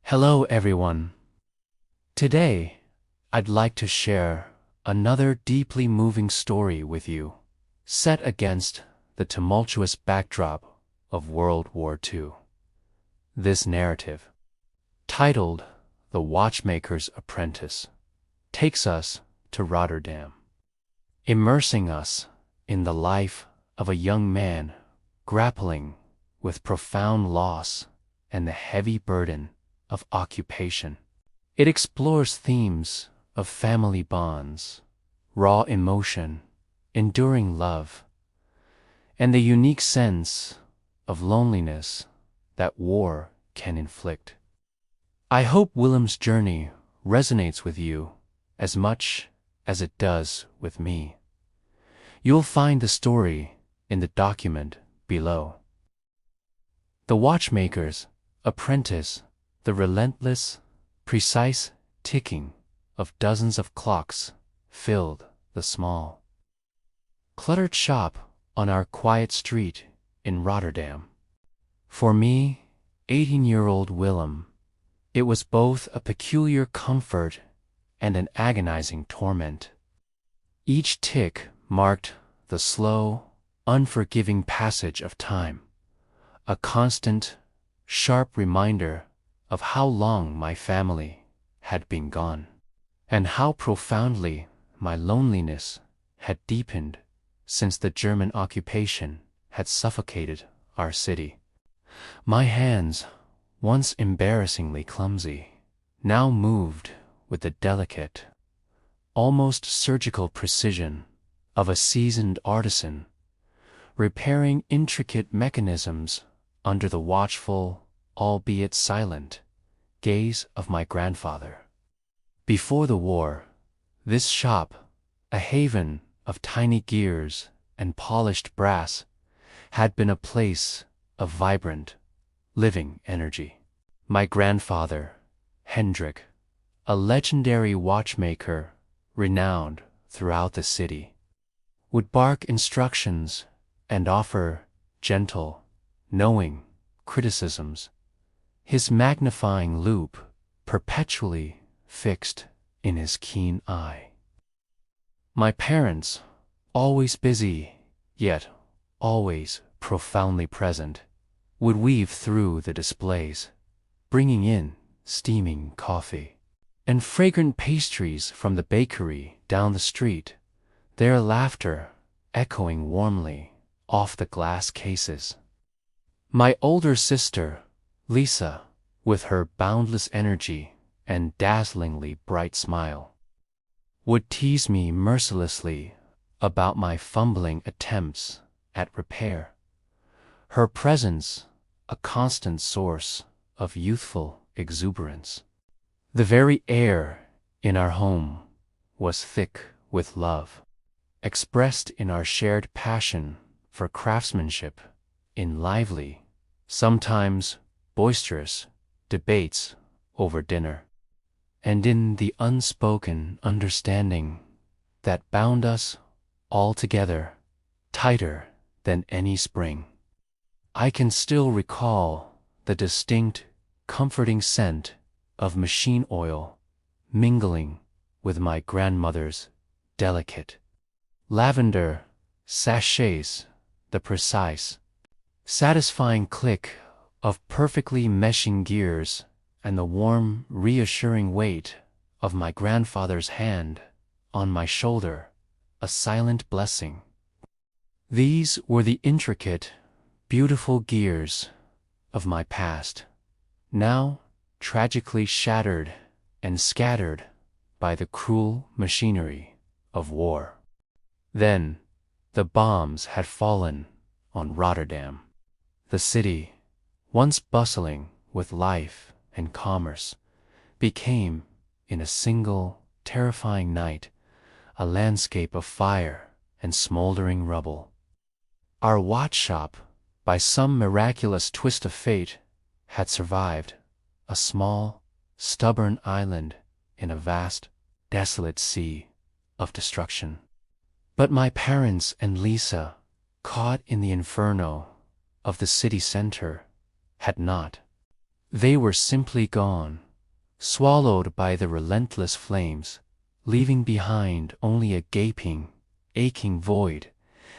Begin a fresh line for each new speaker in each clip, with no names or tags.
Hello everyone. Today, I'd like to share another deeply moving story with you, set against the tumultuous backdrop of World War II. This narrative, titled The Watchmaker's Apprentice, takes us to Rotterdam, immersing us in the life of a young man grappling with profound loss and the heavy burden of occupation. It explores themes of family bonds, raw emotion, enduring love, and the unique sense of loneliness that war can inflict. I hope Willem's journey resonates with you as much as it does with me. You'll find the story in the document below. The Watchmaker's Apprentice, the relentless, precise ticking of dozens of clocks filled the small, cluttered shop on our quiet street in Rotterdam. For me, 18-year-old Willem, it was both a peculiar comfort and an agonizing torment. Each tick marked the slow, unforgiving passage of time, a constant, sharp reminder of how long my family had been gone, and how profoundly my loneliness had deepened since the German occupation had suffocated our city. My hands, once embarrassingly clumsy, now moved with the delicate, almost surgical precision of a seasoned artisan, repairing intricate mechanisms under the watchful, albeit silent, gaze of my grandfather. Before the war, this shop, a haven of tiny gears and polished brass, had been a place of vibrant, living energy. My grandfather, Hendrik, a legendary watchmaker renowned throughout the city, would bark instructions and offer gentle, knowing criticisms, his magnifying loupe perpetually fixed in his keen eye. My parents, always busy, yet always profoundly present, would weave through the displays, bringing in steaming coffee and fragrant pastries from the bakery down the street, their laughter echoing warmly off the glass cases. My older sister, Lisa, with her boundless energy and dazzlingly bright smile, would tease me mercilessly about my fumbling attempts at repair, her presence a constant source of youthful exuberance. The very air in our home was thick with love, expressed in our shared passion for craftsmanship in lively, sometimes boisterous, debates over dinner, and in the unspoken understanding that bound us all together tighter than any spring. I can still recall the distinct, comforting scent of machine oil mingling with my grandmother's delicate lavender sachets, the precise, satisfying click of perfectly meshing gears, and the warm, reassuring weight of my grandfather's hand on my shoulder, a silent blessing. These were the intricate, beautiful gears of my past, now tragically shattered and scattered by the cruel machinery of war. Then, the bombs had fallen on Rotterdam. The city, once bustling with life and commerce, became, in a single, terrifying night, a landscape of fire and smoldering rubble. Our watch shop, by some miraculous twist of fate, had survived, a small, stubborn island in a vast, desolate sea of destruction. But my parents and Lisa, caught in the inferno of the city center, had not. They were simply gone, swallowed by the relentless flames, leaving behind only a gaping, aching void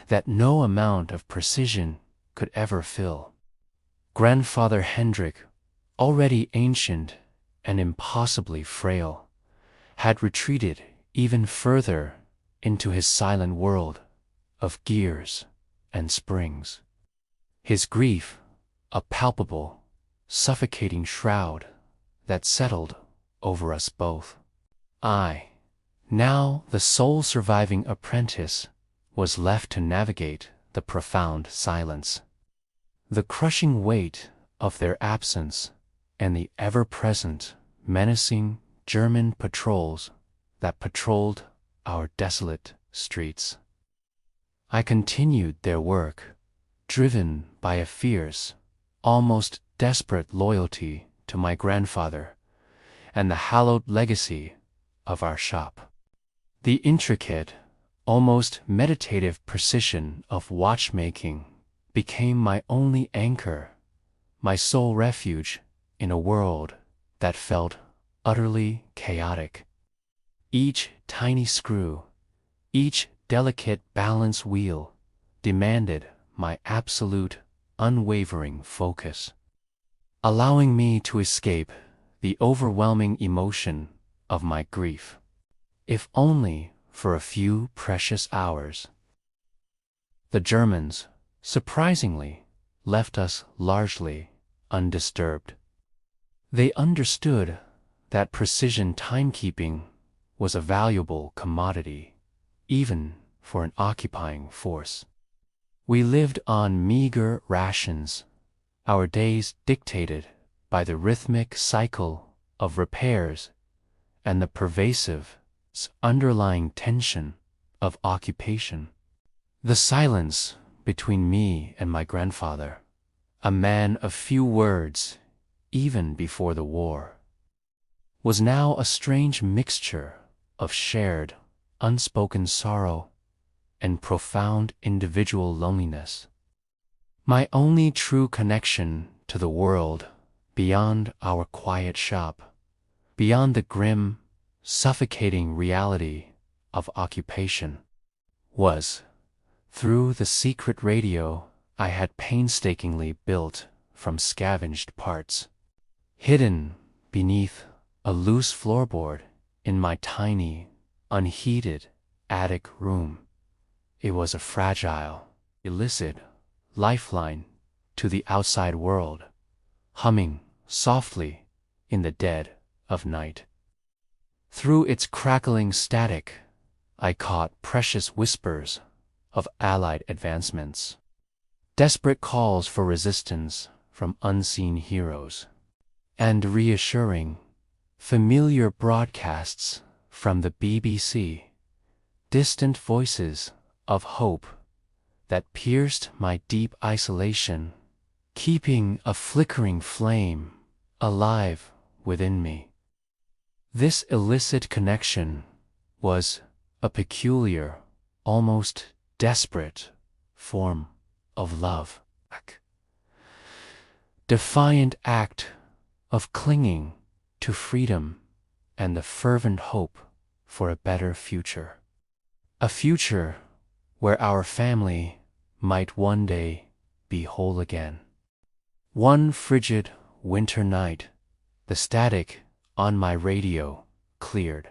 that no amount of precision could ever fill. Grandfather Hendrik, already ancient and impossibly frail, had retreated even further into his silent world of gears and springs. His grief, a palpable, suffocating shroud that settled over us both. I, now the sole surviving apprentice, was left to navigate the profound silence. The crushing weight of their absence and the ever-present, menacing German patrols that patrolled our desolate streets. I continued their work, driven by a fierce, almost desperate loyalty to my grandfather and the hallowed legacy of our shop. The intricate, almost meditative precision of watchmaking became my only anchor, my sole refuge in a world that felt utterly chaotic. Each tiny screw, each delicate balance wheel demanded my absolute, unwavering focus, allowing me to escape the overwhelming emotion of my grief, if only for a few precious hours. The Germans, surprisingly, left us largely undisturbed. They understood that precision timekeeping was a valuable commodity, even for an occupying force. We lived on meager rations, our days dictated by the rhythmic cycle of repairs and the pervasive, underlying tension of occupation. The silence between me and my grandfather, a man of few words even before the war, was now a strange mixture of shared, unspoken sorrow and profound individual loneliness. My only true connection to the world beyond our quiet shop, beyond the grim, suffocating reality of occupation, was through the secret radio I had painstakingly built from scavenged parts. Hidden beneath a loose floorboard in my tiny, unheated attic room, it was a fragile, illicit lifeline to the outside world, humming softly in the dead of night. Through its crackling static, I caught precious whispers of Allied advancements, desperate calls for resistance from unseen heroes, and reassuring, familiar broadcasts from the BBC, distant voices of hope that pierced my deep isolation, keeping a flickering flame alive within me. This illicit connection was a peculiar, almost desperate form of love, defiant act of clinging to freedom and the fervent hope for a better future. A future where our family might one day be whole again. One frigid winter night, the static on my radio cleared,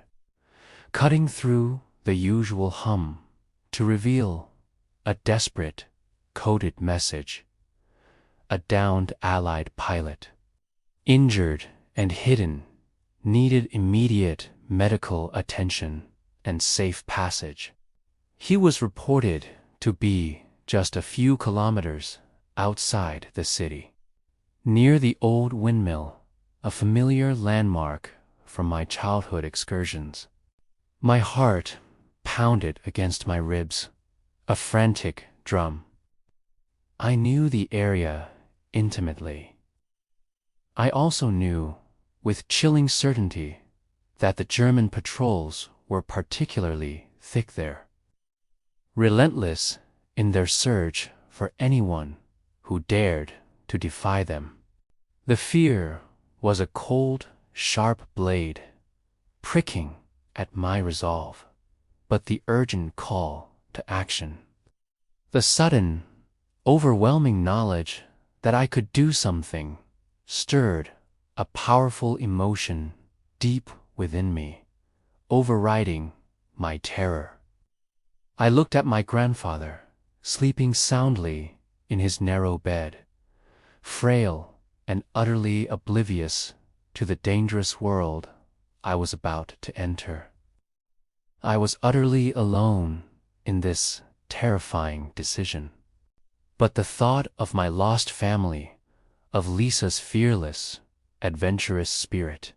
cutting through the usual hum to reveal a desperate, coded message. A downed Allied pilot, injured and hidden, needed immediate medical attention and safe passage. He was reported to be just a few kilometers outside the city, near the old windmill, a familiar landmark from my childhood excursions. My heart pounded against my ribs, a frantic drum. I knew the area intimately. I also knew, with chilling certainty, that the German patrols were particularly thick there, relentless in their search for anyone who dared to defy them. The fear was a cold, sharp blade, pricking at my resolve, but the urgent call to action. The sudden, overwhelming knowledge that I could do something stirred a powerful emotion deep within me, overriding my terror. I looked at my grandfather, sleeping soundly in his narrow bed, frail and utterly oblivious to the dangerous world I was about to enter. I was utterly alone in this terrifying decision. But the thought of my lost family, of Lisa's fearless, adventurous spirit,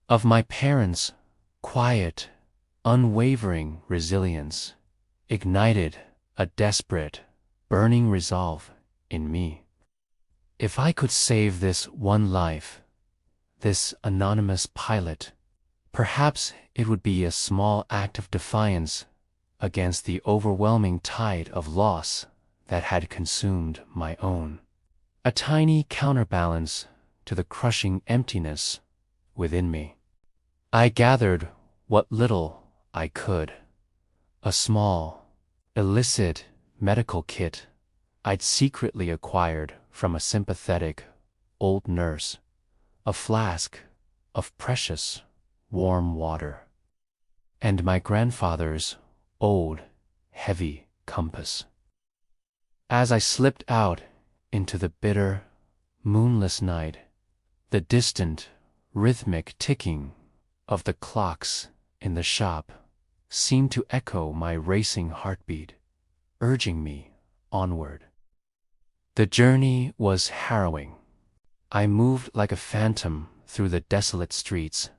of my parents' quiet, unwavering resilience, ignited a desperate, burning resolve in me. If I could save this one life, this anonymous pilot, perhaps it would be a small act of defiance against the overwhelming tide of loss that had consumed my own, a tiny counterbalance to the crushing emptiness within me. I gathered what little I could, a small, illicit medical kit I'd secretly acquired from a sympathetic old nurse, a flask of precious, warm water, and my grandfather's old, heavy compass. As I slipped out into the bitter, moonless night, the distant, rhythmic ticking of the clocks in the shop seemed to echo my racing heartbeat, urging me onward. The journey was harrowing. I moved like a phantom through the desolate streets,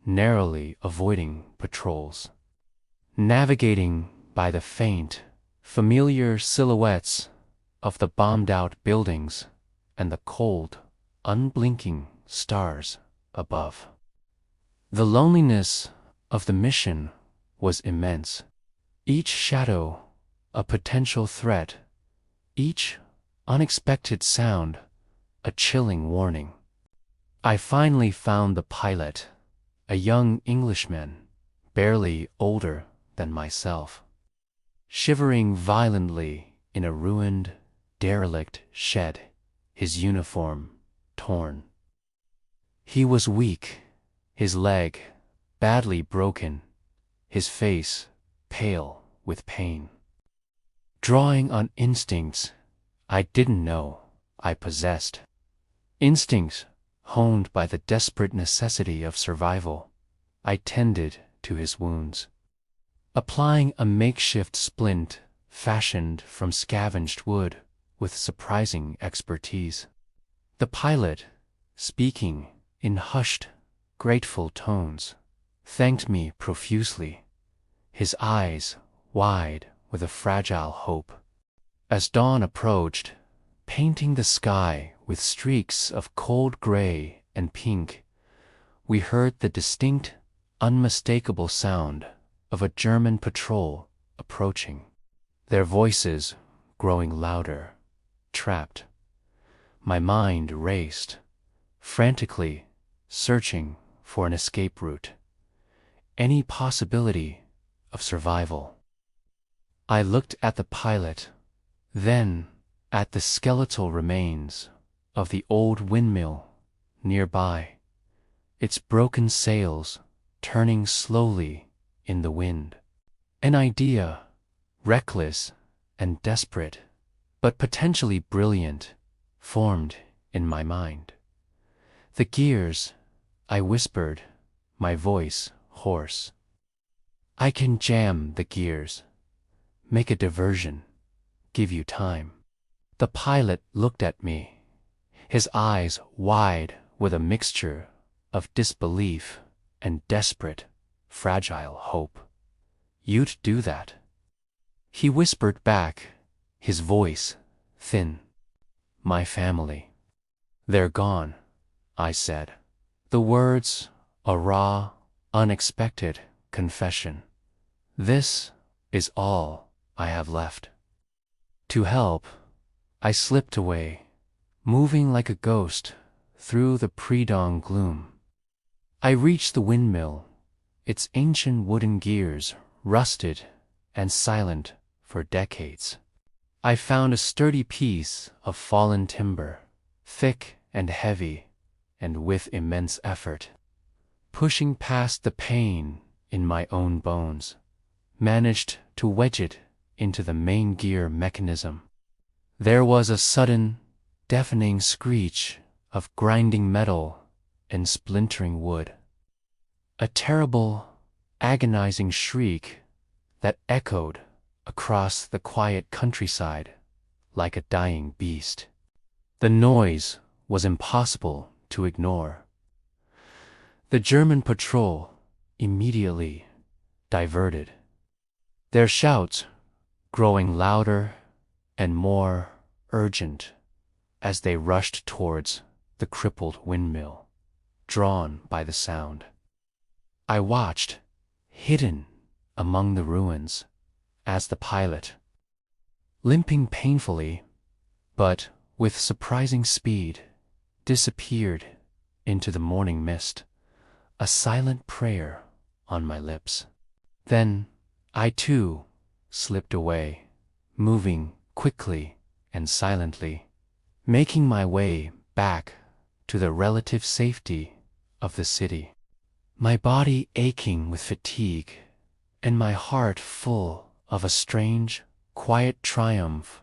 narrowly avoiding patrols, navigating by the faint, familiar silhouettes of the bombed-out buildings and the cold, unblinking stars above. The loneliness of the mission was immense, each shadow a potential threat, each unexpected sound a chilling warning. I finally found the pilot, a young Englishman, barely older than myself, shivering violently in a ruined, derelict shed, his uniform torn. He was weak, his leg badly broken, his face pale with pain. Drawing on instincts I didn't know I possessed, instincts honed by the desperate necessity of survival, I tended to his wounds, applying a makeshift splint fashioned from scavenged wood with surprising expertise. The pilot, speaking in hushed, grateful tones, thanked me profusely, his eyes wide with a fragile hope. As dawn approached, painting the sky with streaks of cold gray and pink, we heard the distinct, unmistakable sound of a German patrol approaching, their voices growing louder, trapped. My mind raced, frantically searching for an escape route, any possibility of survival. I looked at the pilot, then at the skeletal remains of the old windmill nearby, its broken sails turning slowly in the wind. An idea, reckless and desperate, but potentially brilliant, formed in my mind. The gears, I whispered, my voice hoarse. I can jam the gears, make a diversion, give you time. The pilot looked at me, his eyes wide with a mixture of disbelief and desperate, fragile hope. You'd do that? He whispered back, his voice thin. My family. They're gone, I said. The words a raw, unexpected confession. This is all I have left. To help, I slipped away, moving like a ghost through the pre-dawn gloom. I reached the windmill, its ancient wooden gears rusted and silent for decades. I found a sturdy piece of fallen timber, thick and heavy, and with immense effort, pushing past the pain in my own bones, managed to wedge it into the main gear mechanism. There was a sudden, deafening screech of grinding metal and splintering wood. A terrible, agonizing shriek that echoed across the quiet countryside like a dying beast. The noise was impossible to ignore. The German patrol immediately diverted, their shouts growing louder and more urgent as they rushed towards the crippled windmill, drawn by the sound. I watched, hidden among the ruins, as the pilot, limping painfully, but with surprising speed, disappeared into the morning mist, a silent prayer on my lips. Then I too slipped away, moving quickly and silently, making my way back to the relative safety of the city, my body aching with fatigue and my heart full of a strange, quiet triumph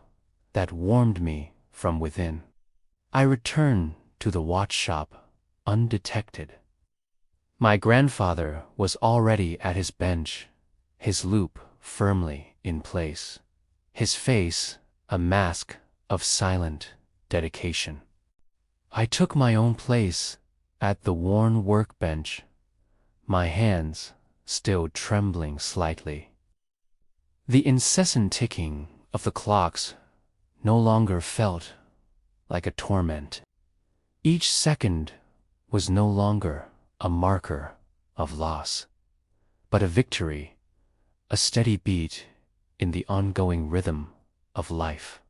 that warmed me from within. I returned to the watch shop undetected. My grandfather was already at his bench, his loop firmly in place, his face a mask of silent dedication. I took my own place at the worn workbench, my hands still trembling slightly. The incessant ticking of the clocks no longer felt like a torment. Each second was no longer a marker of loss, but a victory, a steady beat in the ongoing rhythm of life,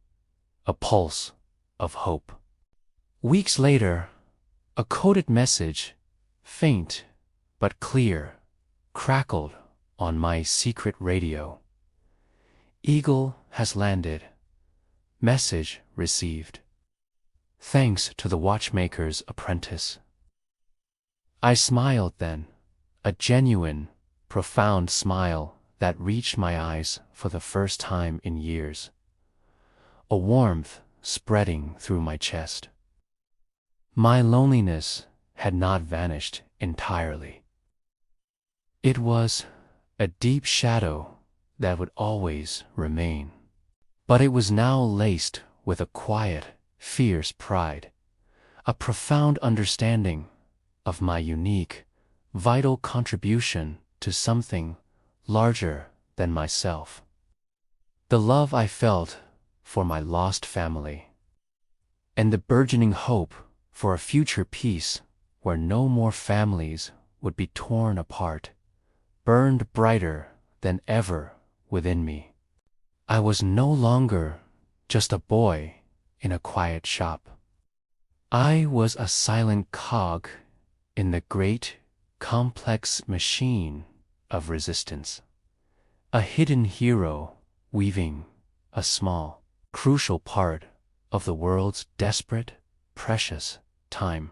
a pulse of hope. Weeks later, a coded message, faint but clear, crackled on my secret radio. Eagle has landed. Message received. Thanks to the watchmaker's apprentice. I smiled then, a genuine, profound smile that reached my eyes for the first time in years, a warmth spreading through my chest. My loneliness had not vanished entirely. It was a deep shadow that would always remain, but it was now laced with a quiet, fierce pride, a profound understanding of my unique, vital contribution to something larger than myself. The love I felt for my lost family, and the burgeoning hope for a future peace where no more families would be torn apart, burned brighter than ever within me. I was no longer just a boy in a quiet shop. I was a silent cog in the great, complex machine of resistance, a hidden hero weaving a small, crucial part of the world's desperate, precious time.